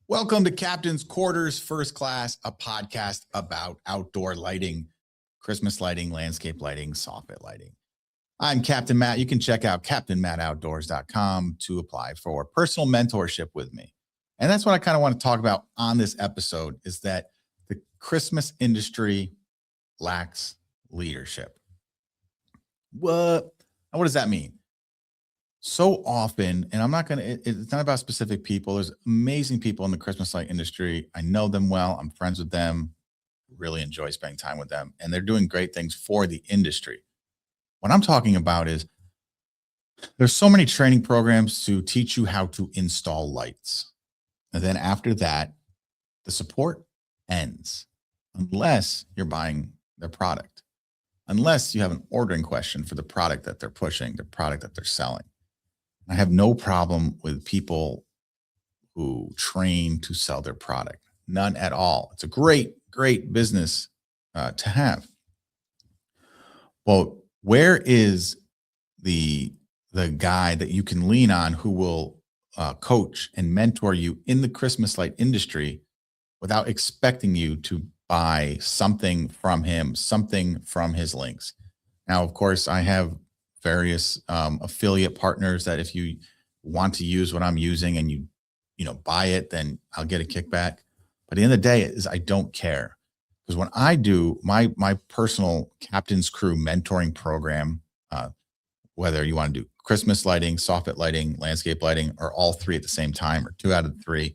Welcome to Captain's Quarters First Class, a podcast about outdoor lighting, Christmas lighting, landscape lighting, soffit lighting. I'm Captain Matt. You can check out captainmattoutdoors.com to apply for personal mentorship with me. And that's what I kind of want to talk about on this episode is that the Christmas industry lacks leadership. What does that mean? So often, and I'm not going to, it's not about specific people. There's amazing people in the Christmas light industry. I know them well. I'm friends with them, really enjoy spending time with them, and they're doing great things for the industry. What I'm talking about is there's so many training programs to teach you how to install lights. And then after that, the support ends unless you're buying their product, unless you have an ordering question for the product that they're pushing, the product that they're selling. I have no problem with people who train to sell their product. None at all. It's a great, great business to have. Well, where is the guy that you can lean on who will coach and mentor you in the Christmas light industry without expecting you to buy something from him, something from his links? Now, of course, I have various affiliate partners that if you want to use what I'm using and you buy it, then I'll get a kickback. But at the end of the day is I don't care, because when I do my personal Captain's Crew mentoring program, whether you want to do Christmas lighting, soffit lighting, landscape lighting, or all three at the same time, or 2 out of 3,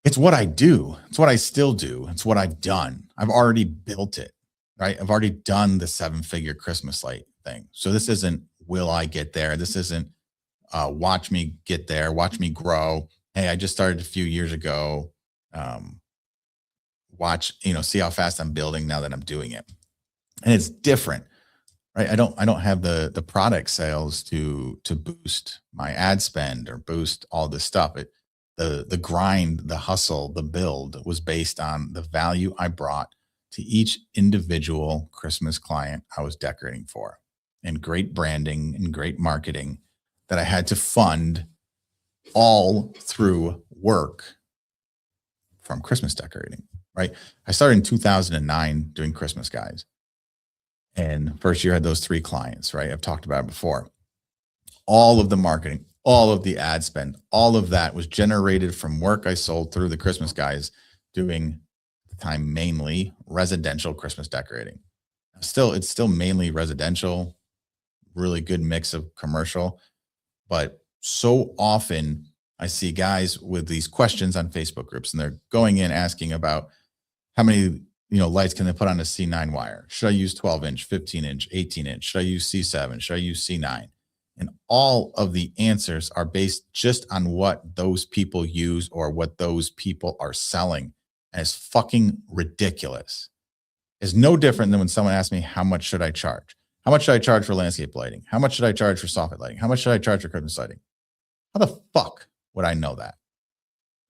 it's what I do. It's what I still do. It's what I've done. I've already built it, right? I've already done the 7-figure Christmas light thing. So this isn't, will I get there? This isn't, watch me get there, watch me grow. Hey, I just started a few years ago. Watch, see how fast I'm building now that I'm doing it. And it's different, right? I don't have the product sales to boost my ad spend or boost all this stuff. The grind, the hustle, the build was based on the value I brought to each individual Christmas client I was decorating for, and great branding and great marketing that I had to fund all through work from Christmas decorating, right? I started in 2009 doing Christmas guys. And first year I had those 3 clients, right? I've talked about it before. All of the marketing, all of the ad spend, all of that was generated from work I sold through the Christmas guys doing time mainly residential Christmas decorating. It's still mainly residential, really good mix of commercial, but so often I see guys with these questions on Facebook groups, and they're going in asking about how many lights can they put on a C9 wire? Should I use 12-inch, 15-inch, 18-inch? Should I use C7? Should I use C9? And all of the answers are based just on what those people use or what those people are selling. And it's fucking ridiculous. It's no different than when someone asks me, how much should I charge? How much should I charge for landscape lighting? How much should I charge for soffit lighting? How much should I charge for Christmas lighting? How the fuck would I know that?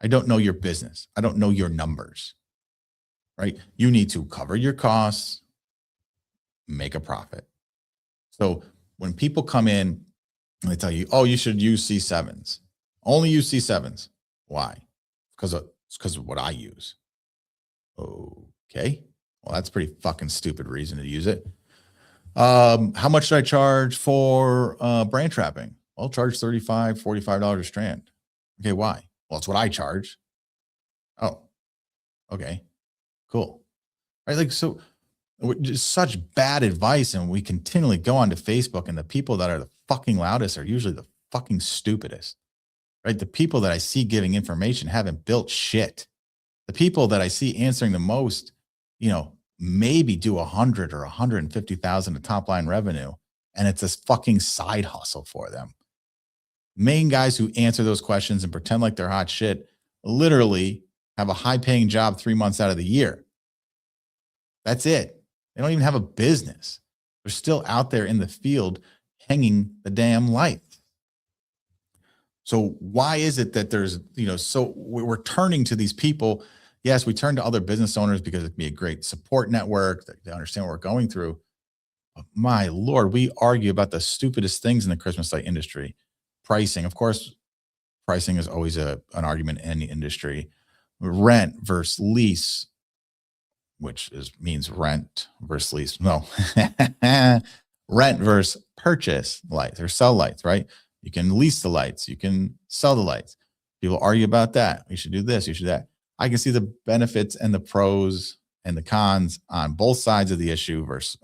I don't know your business. I don't know your numbers, right? You need to cover your costs, make a profit. So when people come in and they tell you, oh, you should use C7s, only use C7s. Why? It's because of what I use. Okay. Well, that's a pretty fucking stupid reason to use it. How much should I charge for brand trapping? Well, I'll charge $35, $45 a strand. Okay, why? Well, it's what I charge. Oh, okay, cool. Right, like, so just such bad advice, and we continually go onto Facebook, and the people that are the fucking loudest are usually the fucking stupidest. Right? The people that I see giving information haven't built shit. The people that I see answering the most, maybe do 100 or 150,000 of top line revenue, and it's a fucking side hustle for them. Main guys who answer those questions and pretend like they're hot shit literally have a high paying job 3 months out of the year. That's it. They don't even have a business. They're still out there in the field hanging the damn lights. So why is it that there's, so we're turning to these people? Yes, we turn to other business owners because it can be a great support network. They understand what we're going through. But my Lord, we argue about the stupidest things in the Christmas light industry. Pricing, of course, pricing is always an argument in the industry. Rent versus lease, which means rent versus lease. No, rent versus purchase lights or sell lights, right? You can lease the lights, you can sell the lights. People argue about that. You should do this, you should do that. I can see the benefits and the pros and the cons on both sides of the issue versus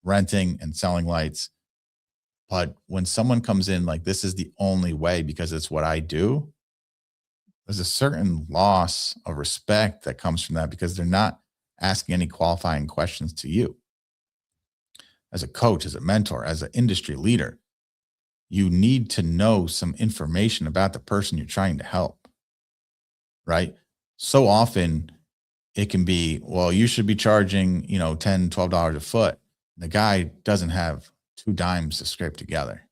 renting and selling lights. But when someone comes in like this is the only way because it's what I do, there's a certain loss of respect that comes from that because they're not asking any qualifying questions to you. As a coach, as a mentor, as an industry leader, you need to know some information about the person you're trying to help, right? So often it can be, well, you should be charging, $10, $12 a foot. The guy doesn't have 2 dimes to scrape together.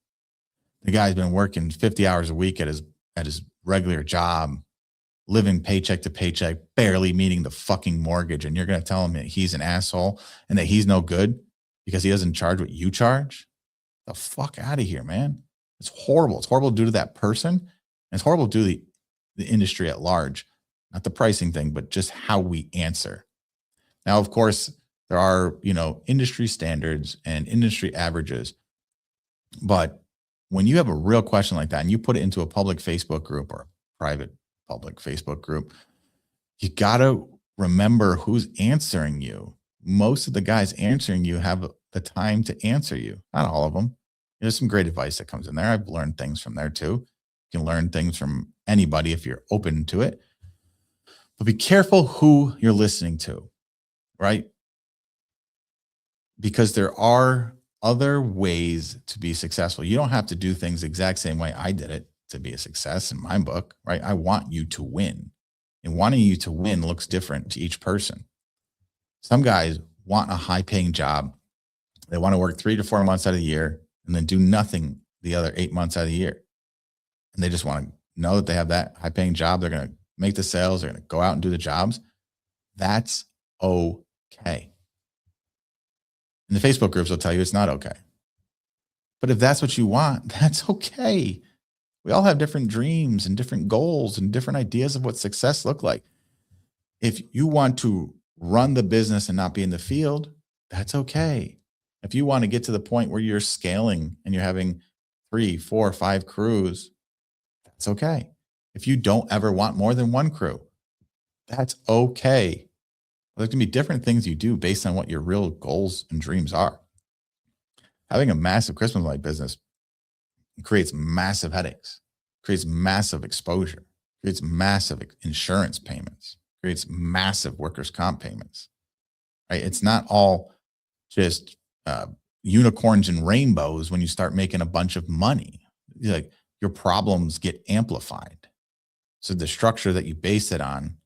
The guy's been working 50 hours a week at his regular job, living paycheck to paycheck, barely meeting the fucking mortgage. And you're going to tell him that he's an asshole and that he's no good because he doesn't charge what you charge? The fuck out of here, man. It's horrible. It's horrible to do to that person. And it's horrible to do the industry at large, not the pricing thing, but just how we answer. Now, of course, there are, industry standards and industry averages. But when you have a real question like that and you put it into a public Facebook group or private public Facebook group, you got to remember who's answering you. Most of the guys answering you have the time to answer you. Not all of them. There's some great advice that comes in there. I've learned things from there too. You can learn things from anybody if you're open to it. But be careful who you're listening to, right? Because there are other ways to be successful. You don't have to do things the exact same way I did it to be a success in my book, right? I want you to win. And wanting you to win looks different to each person. Some guys want a high-paying job. They want to work 3 to 4 months out of the year and then do nothing the other 8 months out of the year. And they just want to know that they have that high-paying job. They're going to make the sales. They're going to go out and do the jobs. That's okay. And the Facebook groups will tell you it's not okay. But if that's what you want, that's okay. We all have different dreams and different goals and different ideas of what success look like. If you want to run the business and not be in the field, that's okay. If you want to get to the point where you're scaling and you're having 3, 4, 5 crews, that's okay. If you don't ever want more than 1 crew, that's okay. There can be different things you do based on what your real goals and dreams are. Having a massive Christmas light business creates massive headaches, creates massive exposure, creates massive insurance payments, creates massive workers' comp payments, right? It's not all just unicorns and rainbows when you start making a bunch of money. Like your problems get amplified. So the structure that you base it on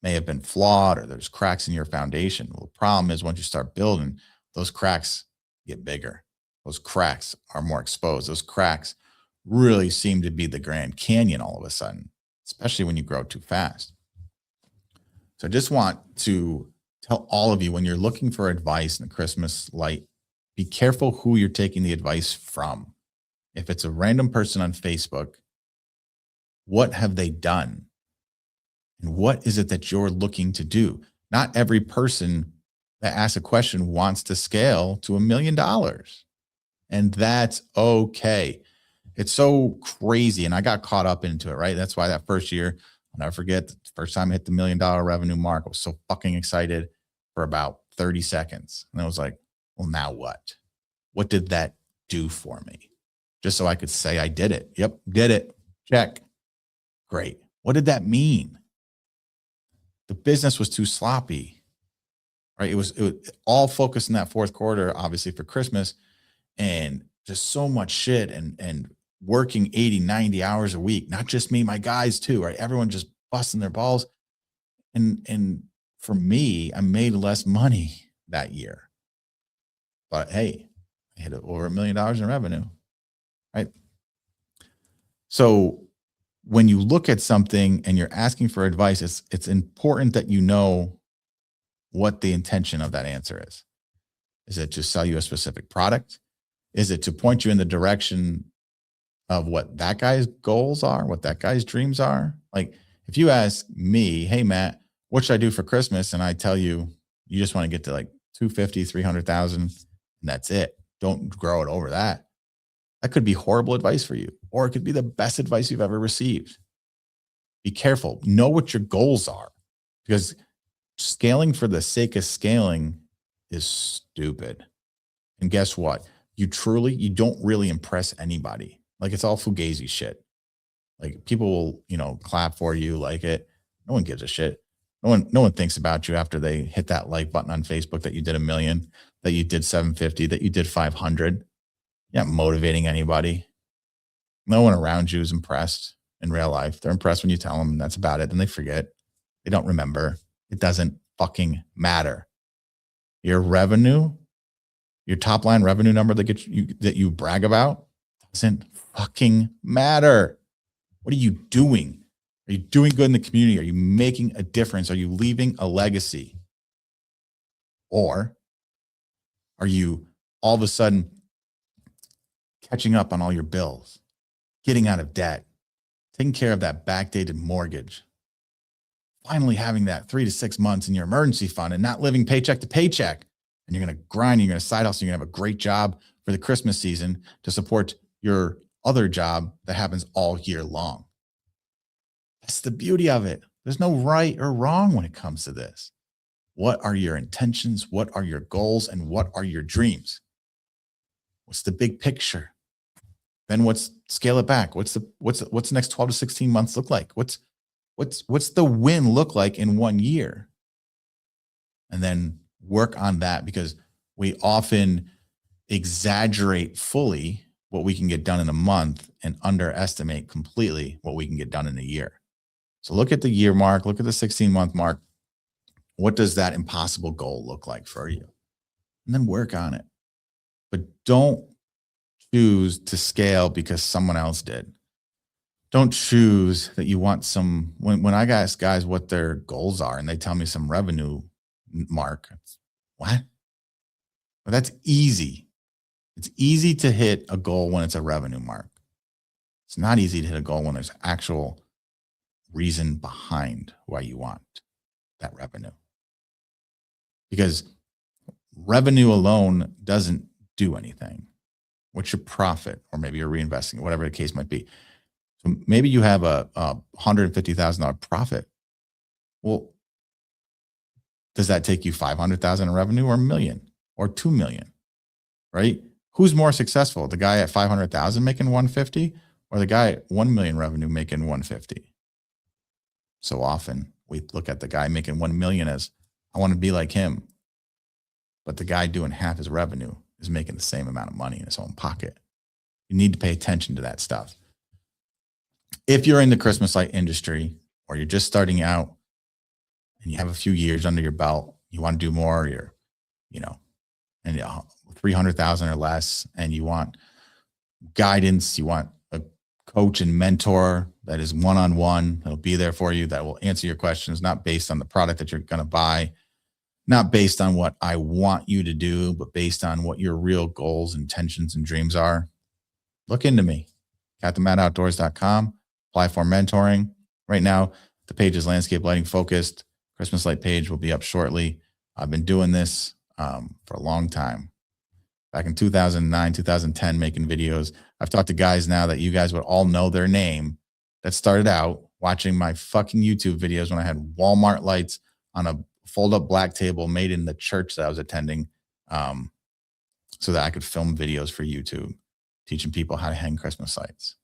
may have been flawed or there's cracks in your foundation. Well, the problem is once you start building, those cracks get bigger. Those cracks are more exposed. Those cracks really seem to be the Grand Canyon all of a sudden, especially when you grow too fast. So I just want to tell all of you when you're looking for advice in the Christmas light, be careful who you're taking the advice from. If it's a random person on Facebook, what have they done? And what is it that you're looking to do? Not every person that asks a question wants to scale to $1 million. And that's okay. It's so crazy. And I got caught up into it, right? That's why that first year, I'll never forget, the first time I hit the $1 million revenue mark, I was so fucking excited for about 30 seconds. And I was like, well, now what? What did that do for me? Just so I could say I did it. Yep, did it. Check. Great. What did that mean? The business was too sloppy, right? It was all focused in that fourth quarter, obviously for Christmas, and just so much shit and working 80, 90 hours a week. Not just me, my guys too, right? Everyone just busting their balls. And for me, I made less money that year. But hey, I hit over $1 million in revenue, right? So when you look at something and you're asking for advice, it's important that you know what the intention of that answer is. Is it to sell you a specific product? Is it to point you in the direction of what that guy's goals are, what that guy's dreams are. Like if you ask me, hey, Matt, what should I do for Christmas? And I tell you, you just want to get to like 250, 300,000, and that's it. Don't grow it over that. That could be horrible advice for you, or it could be the best advice you've ever received. Be careful. Know what your goals are, because scaling for the sake of scaling is stupid. And guess what? You don't really impress anybody. Like it's all fugazi shit. Like people will, clap for you, like it. No one gives a shit. No one thinks about you after they hit that like button on Facebook that you did 1 million, that you did 750, that you did 500. You're not motivating anybody. No one around you is impressed in real life. They're impressed when you tell them, and that's about it. Then they forget. They don't remember. It doesn't fucking matter. Your revenue, your top line revenue number that you brag about doesn't fucking matter. What are you doing? Are you doing good in the community? Are you making a difference? Are you leaving a legacy? Or are you all of a sudden catching up on all your bills, getting out of debt, taking care of that backdated mortgage, finally having that 3 to 6 months in your emergency fund and not living paycheck to paycheck? And you're going to grind, you're going to side hustle, you're going to have a great job for the Christmas season to support your other job that happens all year long. That's the beauty of it. There's no right or wrong when it comes to this. What are your intentions? What are your goals? And what are your dreams? What's the big picture? Then scale it back? What's the next 12 to 16 months look like? What's the win look like in 1 year? And then work on that, because we often exaggerate fully what we can get done in a month and underestimate completely what we can get done in a year. So look at the year mark, look at the 16-month mark. What does that impossible goal look like for you? And then work on it. But don't choose to scale because someone else did. Don't choose that you want when I ask guys what their goals are and they tell me some revenue mark, what? Well, that's easy. It's easy to hit a goal when it's a revenue mark. It's not easy to hit a goal when there's actual reason behind why you want that revenue. Because revenue alone doesn't do anything. What's your profit? Or maybe you're reinvesting, whatever the case might be. So maybe you have a $150,000 profit. Well, does that take you 500,000 in revenue, or 1 million, or 2 million, right? Who's more successful? The guy at 500,000 making 150, or the guy at 1 million revenue making 150? So often we look at the guy making 1 million as, I want to be like him. But the guy doing half his revenue is making the same amount of money in his own pocket. You need to pay attention to that stuff. If you're in the Christmas light industry, or you're just starting out and you have a few years under your belt, you want to do more, and 300,000 or less, and you want guidance, you want a coach and mentor that is one-on-one, that'll be there for you, that will answer your questions, not based on the product that you're going to buy, not based on what I want you to do, but based on what your real goals, intentions, and dreams are. Look into me, CaptainMattOutdoors.com. Apply for mentoring. Right now, the page is landscape lighting focused. Christmas light page will be up shortly. I've been doing this for a long time. Back in 2009, 2010, making videos. I've talked to guys now that you guys would all know their name that started out watching my fucking YouTube videos when I had Walmart lights on a fold-up black table made in the church that I was attending, so that I could film videos for YouTube, teaching people how to hang Christmas lights.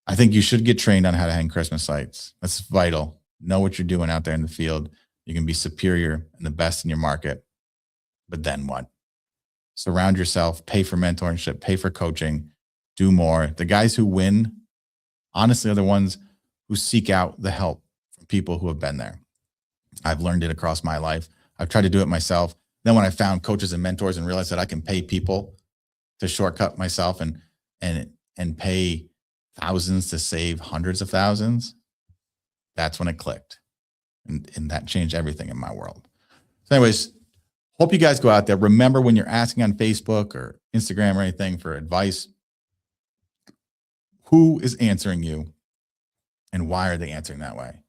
I think you should get trained on how to hang Christmas lights. That's vital. Know what you're doing out there in the field. You can be superior and the best in your market. But then what? Surround yourself, pay for mentorship, pay for coaching, do more. The guys who win, honestly, are the ones who seek out the help from people who have been there. I've learned it across my life. I've tried to do it myself. Then when I found coaches and mentors and realized that I can pay people to shortcut myself and pay thousands to save hundreds of thousands, that's when it clicked. And that changed everything in my world. So anyways, hope you guys go out there. Remember, when you're asking on Facebook or Instagram or anything for advice, who is answering you and why are they answering that way?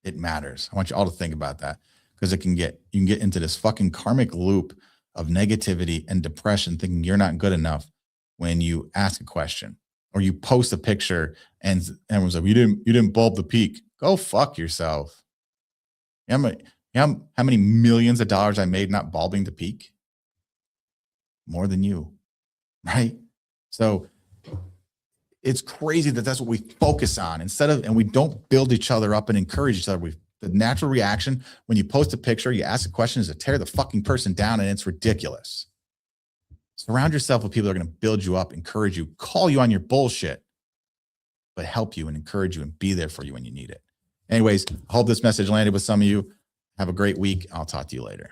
It matters. I want you all to think about that because you can get into this fucking karmic loop of negativity and depression, thinking you're not good enough when you ask a question or you post a picture and everyone's like, you didn't bulb the peak. Go fuck yourself. You know how many millions of dollars I made not bulbing the peak? More than you, right? So it's crazy that that's what we focus on and we don't build each other up and encourage each other. The natural reaction when you post a picture, you ask a question is to tear the fucking person down, and it's ridiculous. Surround yourself with people that are going to build you up, encourage you, call you on your bullshit, but help you and encourage you and be there for you when you need it. Anyways, I hope this message landed with some of you. Have a great week. I'll talk to you later.